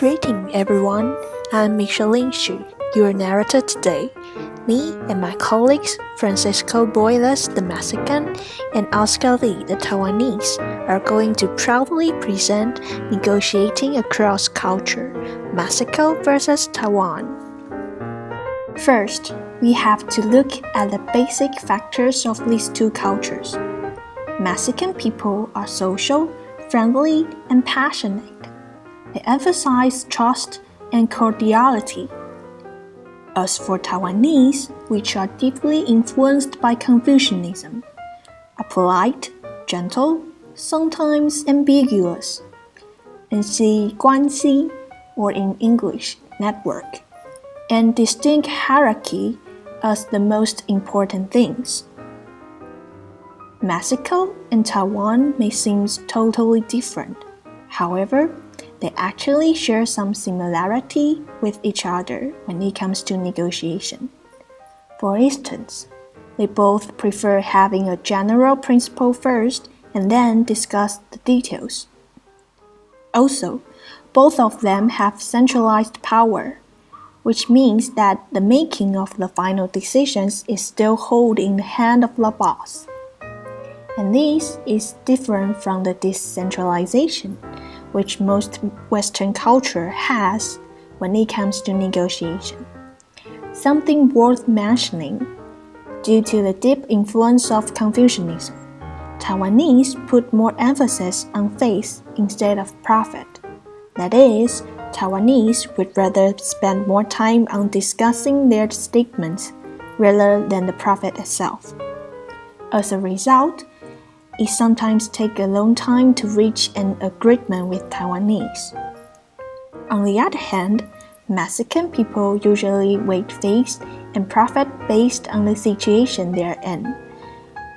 Greeting everyone, I'm Micheline Xu, your narrator today. Me and my colleagues, Francisco Boyles, the Mexican, and Oscar Lee, the Taiwanese, are going to proudly present Negotiating Across Culture, Mexico versus Taiwan. First, we have to look at the basic factors of these two cultures. Mexican people are social, friendly, and passionate. They emphasize trust and cordiality. As for Taiwanese, which are deeply influenced by Confucianism, are polite, gentle, sometimes ambiguous, and see 关系, or in English, network, and distinct hierarchy as the most important things. Mexico and Taiwan may seem totally different. However, they actually share some similarity with each other when it comes to negotiation. For instance, they both prefer having a general principle first and then discuss the details. Also, both of them have centralized power, which means that the making of the final decisions is still held in the hand of the boss. And this is different from the decentralization which most Western culture has when it comes to negotiation. Something worth mentioning, due to the deep influence of Confucianism, Taiwanese put more emphasis on faith instead of profit. That is, Taiwanese would rather spend more time on discussing their statements rather than the profit itself. As a result, it sometimes takes a long time to reach an agreement with Taiwanese. On the other hand, Mexican people usually weigh faith and profit based on the situation they are in.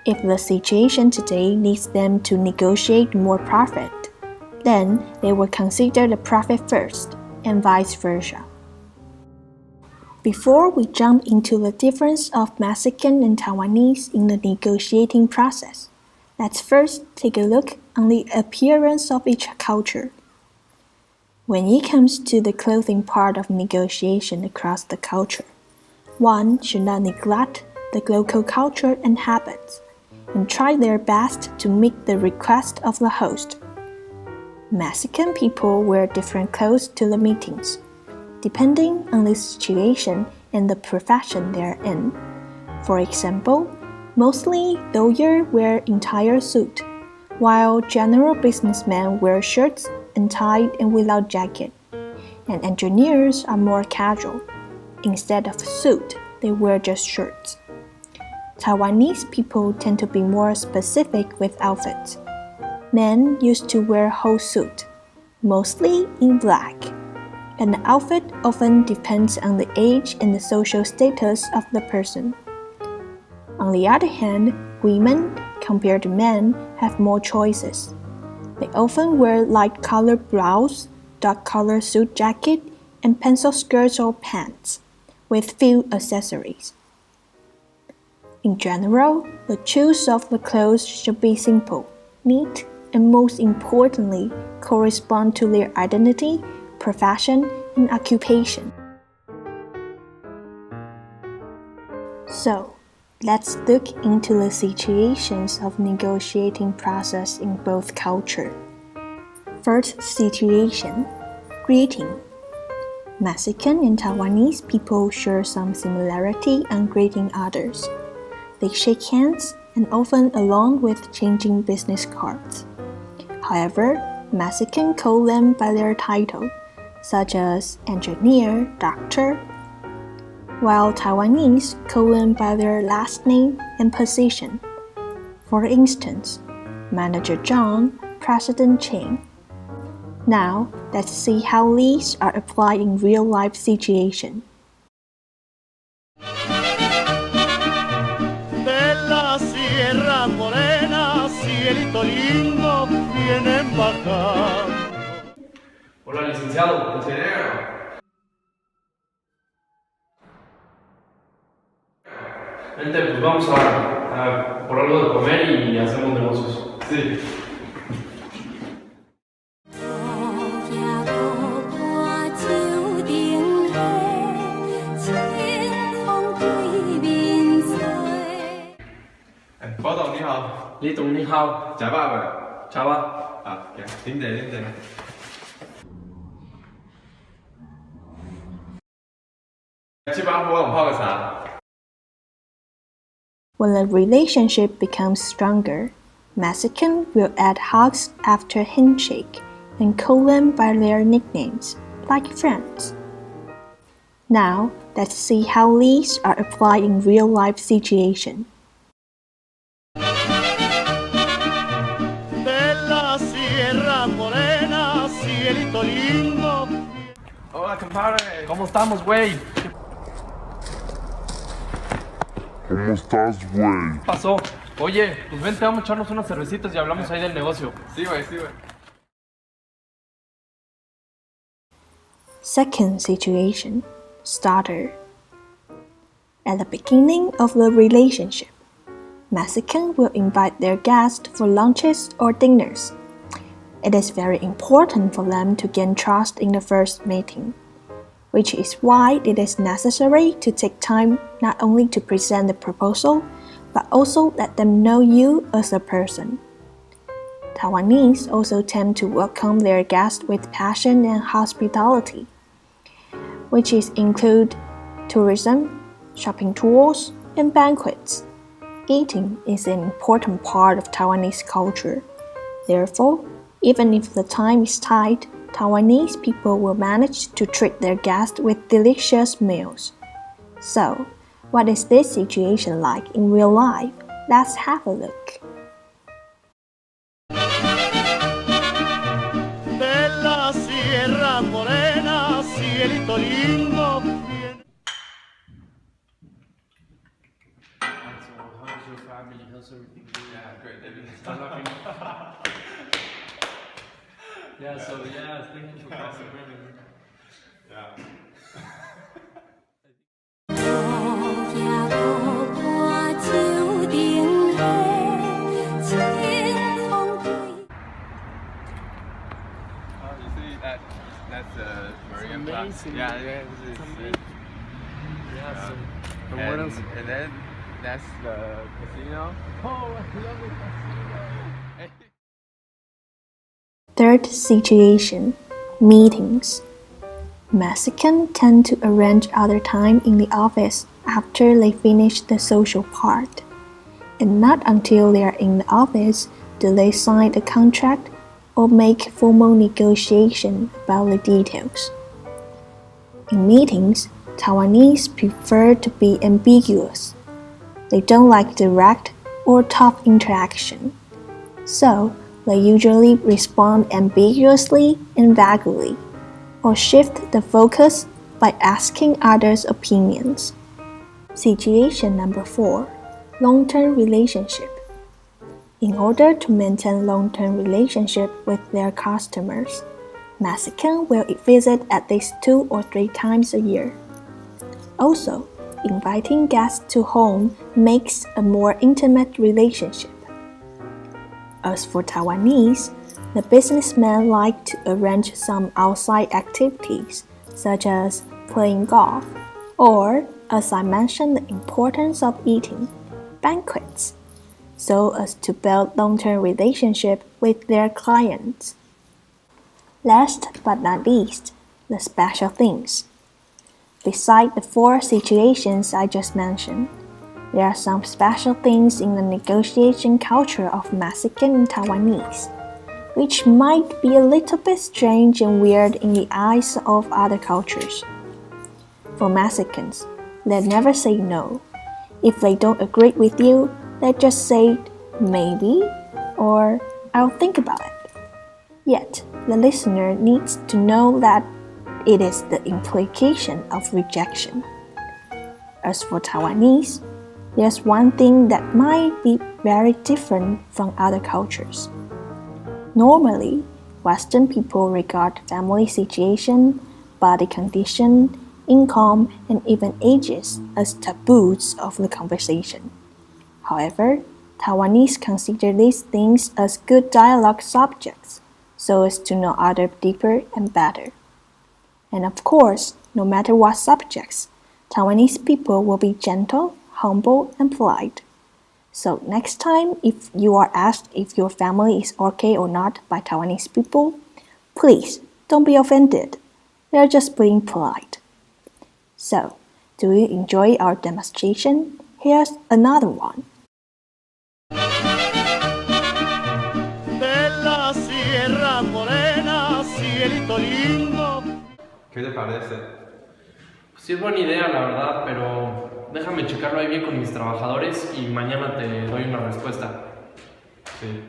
If the situation today needs them to negotiate more profit, then they will consider the profit first, and vice versa. Before we jump into the difference of Mexican and Taiwanese in the negotiating process, let's first take a look on the appearance of each culture. When it comes to the clothing part of negotiation across the culture, one should not neglect the local culture and habits, and try their best to meet the request of the host. Mexican people wear different clothes to the meetings, depending on the situation and the profession they are in. For example, mostly lawyers wear entire suit, while general businessmen wear shirts and tie and without jacket, and engineers are more casual. Instead of suit, they wear just shirts. Taiwanese people tend to be more specific with outfits. Men used to wear whole suit, mostly in black, and the outfit often depends on the age and the social status of the person. On the other hand, women, compared to men, have more choices. They often wear light-colored blouse, dark-colored suit jacket, and pencil skirts or pants, with few accessories. In general, the choice of the clothes should be simple, neat, and most importantly, correspond to their identity, profession, and occupation. So, let's look into the situations of negotiating process in both cultures. First situation, greeting. Mexican and Taiwanese people share some similarity on greeting others. They shake hands and often along with changing business cards. However, Mexicans call them by their title, such as engineer, doctor, while Taiwanese call them by their last name and position. For instance, Manager John, President Chang. Now, let's see how these are applied in real-life situations. Sierra Morena, cielito lindo, vienen bajando. Hola, licenciado, ingeniero. Vente, pues vamos a por algo de comer y hacemos negocios. Sí. 李董你好，假爸爸茶吧。啊，等等，去帮博我泡个茶。 When a relationship becomes stronger, Mexican will add hugs after handshake and call them by their nicknames, like friends. Now, let's see how these are applied in real-life situation. De la Sierra Morena, cielito lindo. Hola, compadre. ¿Cómo estamos, güey? ¿Cómo estás, güey? ¿Qué pasó? Oye, pues vente, vamos a echarnos unas cervecitas y hablamos ahí del negocio. Sí, güey. Second situation, starter. At the beginning of the relationship, Mexican will invite their guests for lunches or dinners. It is very important for them to gain trust in the first meeting, which is why it is necessary to take time not only to present the proposal, but also let them know you as a person. Taiwanese also tend to welcome their guests with passion and hospitality, which include tourism, shopping tours, and banquets. Eating is an important part of Taiwanese culture. Therefore, even if the time is tight, Taiwanese people will manage to treat their guests with delicious meals. So, what is this situation like in real life? Let's have a look. De la Sierra Morena, cielito lindo. So, how's your family? How's everything? Yeah, great. Start laughing. Yeah, so yeah, thank you for coming. Yeah. 路也无伴秋顶下，清风对。 You see that's Maria Plaza. amazing. Yeah, this is Yeah, so. and, And what else? and then that's the casino. Oh, I love it. Third situation, meetings. Mexican tend to arrange other time in the office after they finish the social part. And not until they are in the office do they sign the contract or make formal negotiation about the details. In meetings, Taiwanese prefer to be ambiguous. They don't like direct or tough interaction. So, they usually respond ambiguously and vaguely, or shift the focus by asking others' opinions. Situation number 4, long-term relationship. In order to maintain long-term relationship with their customers, Mexican will visit at least 2 or 3 times a year. Also, inviting guests to home makes a more intimate relationship. As for Taiwanese, the businessmen like to arrange some outside activities, such as playing golf, or, as I mentioned, the importance of eating, banquets, so as to build long-term relationship with their clients. Last but not least, the special things. Beside the 4 situations I just mentioned, there are some special things in the negotiation culture of Mexican and Taiwanese, which might be a little bit strange and weird in the eyes of other cultures. For Mexicans, they never say no. If they don't agree with you, they just say maybe or I'll think about it. Yet, the listener needs to know that it is the implication of rejection. As for Taiwanese, there's one thing that might be very different from other cultures. Normally, Western people regard family situation, body condition, income, and even ages as taboos of the conversation. However, Taiwanese consider these things as good dialogue subjects, so as to know others deeper and better. And of course, no matter what subjects, Taiwanese people will be gentle, humble, and polite. So next time, if you are asked if your family is okay or not by Taiwanese people, please don't be offended. They're just being polite. So, do you enjoy our demonstration? Here's another one. De la Sierra Morena, cielito lindo. ¿Qué te parece? Sí es buena idea, la verdad, pero déjame checarlo ahí bien con mis trabajadores y mañana te doy una respuesta. Sí.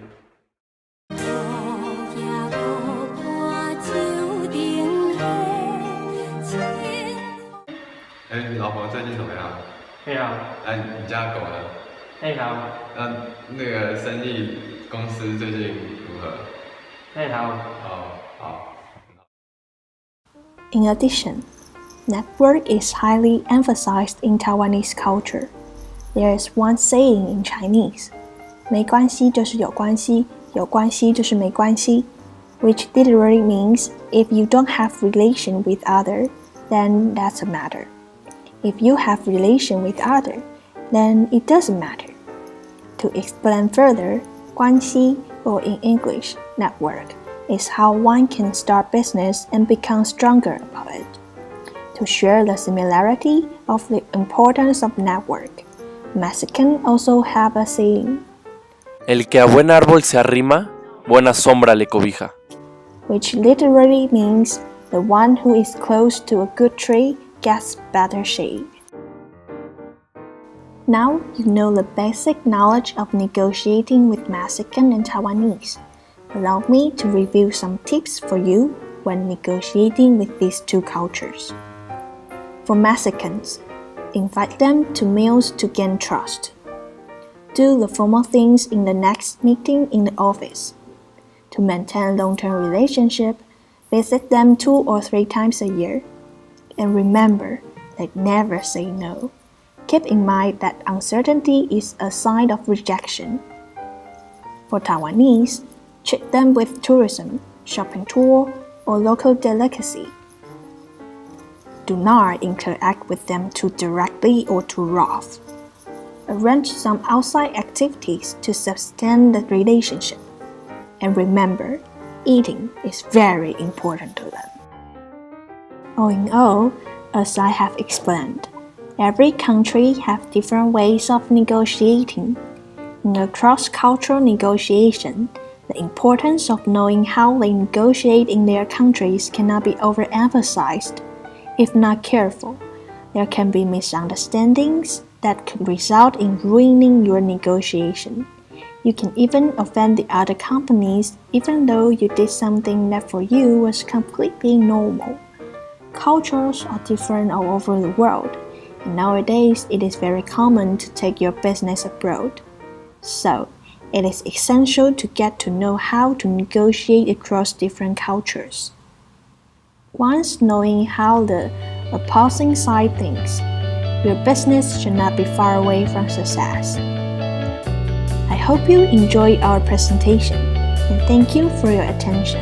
高呀高挂九顶黑，青哎，你老婆最近怎么样？嘿好，哎，你家狗呢？嘿好，那个生意公司最近如何？嘿好。哦，好。 In addition, network is highly emphasized in Taiwanese culture. There is one saying in Chinese, 没关系就是有关系，有关系就是没关系, which literally means if you don't have relation with other, then that's a matter. If you have relation with other, then it doesn't matter. To explain further, 关系, or in English, network, is how one can start business and become stronger about it. To share the similarity of the importance of network, Mexican also have a saying, El que a buen árbol se arrima, buena sombra le cobija. which literally means the one who is close to a good tree gets better shade. Now you know the basic knowledge of negotiating with Mexican and Taiwanese. Allow me to review some tips for you when negotiating with these two cultures. For Mexicans, invite them to meals to gain trust. Do the formal things in the next meeting in the office. To maintain long-term relationship, visit them 2 or 3 times a year. And remember that never say no. Keep in mind that uncertainty is a sign of rejection. For Taiwanese, treat them with tourism, shopping tour, or local delicacy. Do not interact with them too directly or too rough. Arrange some outside activities to sustain the relationship. And remember, eating is very important to them. All in all, as I have explained, every country has different ways of negotiating. In a cross-cultural negotiation, the importance of knowing how they negotiate in their countries cannot be overemphasized. If not careful, there can be misunderstandings that could result in ruining your negotiation. You can even offend the other companies even though you did something that for you was completely normal. Cultures are different all over the world, and nowadays it is very common to take your business abroad. So, it is essential to get to know how to negotiate across different cultures. Once knowing how the opposing side thinks, your business should not be far away from success. I hope you enjoyed our presentation, and thank you for your attention.